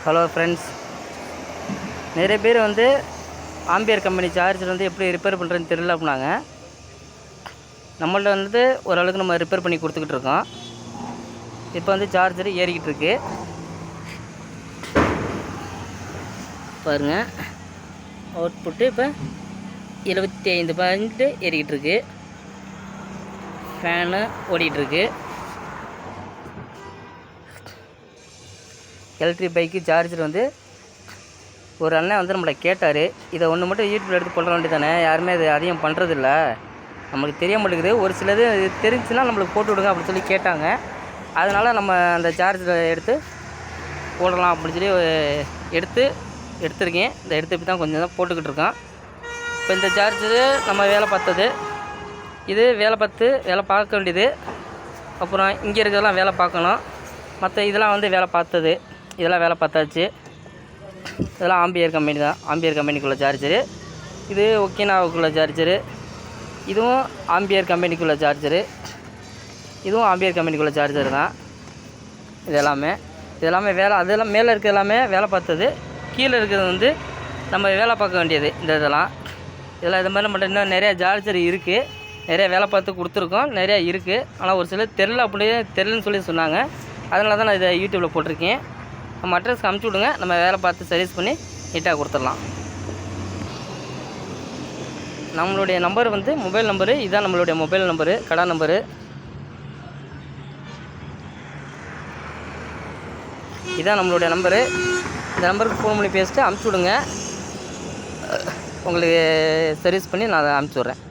Hello friends, நிறைய பேர் வந்து ஆம்பியர் கம்பெனி சார்ஜர் வந்து எப்படி ரிப்பேர் பண்ணுறதுன்னு தெரியல அப்படின்னாங்க. நம்மள்ட்ட வந்து ஓரளவுக்கு நம்ம ரிப்பேர் பண்ணி கொடுத்துக்கிட்டு இருக்கோம். இப்போ வந்து சார்ஜர் ஏறிக்கிட்டு இருக்கு பாருங்கள். அவுட்புட்டு இப்போ 75 ஏறிக்கிட்டு இருக்கு. ஃபேனு ஓடிட்டுருக்கு. எலக்ட்ரிக் பைக்கு சார்ஜர் வந்து ஒரு அண்ணன் வந்து நம்மளை கேட்டார், இதை ஒன்று மட்டும் யூடியூப்பில் எடுத்து போட வேண்டியதானே, யாருமே அது அதிகம் பண்ணுறதில்ல, நம்மளுக்கு தெரிய மாட்டேங்குது, ஒரு சிலது தெரிஞ்சுன்னா நம்மளுக்கு போட்டு விடுங்க அப்படின்னு சொல்லி கேட்டாங்க. அதனால் நம்ம அந்த சார்ஜரை எடுத்து போடலாம் அப்படின்னு சொல்லி எடுத்திருக்கேன். இந்த எடுத்து இப்படி தான் கொஞ்சம் தான் போட்டுக்கிட்டு இருக்கோம். இப்போ இந்த சார்ஜரு நம்ம வேலை பார்த்தது, இது வேலை பார்க்க வேண்டியது. அப்புறம் இங்கே இருக்கிறதெல்லாம் வேலை பார்க்கணும். மற்ற இதெல்லாம் வந்து வேலை பார்த்தது, இதெல்லாம் வேலை பார்த்தாச்சு. இதெல்லாம் ஆம்பியர் கம்பெனி தான், ஆம்பியர் கம்பெனிக்குள்ள சார்ஜரு. இது ஒக்கினாவுக்குள்ள சார்ஜரு. இதுவும் ஆம்பியர் கம்பெனிக்குள்ள சார்ஜரு. இதுவும் ஆம்பியர் கம்பெனிக்குள்ள சார்ஜரு தான். இதெல்லாமே வேலை, அதெல்லாம் மேலே இருக்கிறது எல்லாமே வேலை பார்த்தது. கீழே இருக்கிறது வந்து நம்ம வேலை பார்க்க வேண்டியது. இதெல்லாம் இது மாதிரி நம்மள்ட்ட இன்னும் நிறையா சார்ஜர் இருக்குது. நிறையா வேலை பார்த்து கொடுத்துருக்கோம், நிறையா இருக்குது. ஆனால் ஒரு சிலர் தெரிலன்னு சொல்லி சொன்னாங்க. அதனால தான் நான் இதை யூடியூப்பில் போட்டிருக்கேன். நம்ம அட்ரஸ்க்கு அனுப்பிச்சி விடுங்க, நம்ம வேலை பார்த்து சர்வீஸ் பண்ணி நீட்டாக கொடுத்துடலாம். நம்மளுடைய நம்பர் வந்து மொபைல் நம்பரு, இதுதான் நம்மளுடைய மொபைல் நம்பரு, கடை நம்பரு. இதுதான் நம்மளுடைய நம்பரு. இந்த நம்பருக்கு ஃபோன் பண்ணி பேசிட்டு அனுப்பிச்சி விடுங்க. உங்களுக்கு சர்வீஸ் பண்ணி நான் அதை அனுப்பிச்சி விட்றேன்.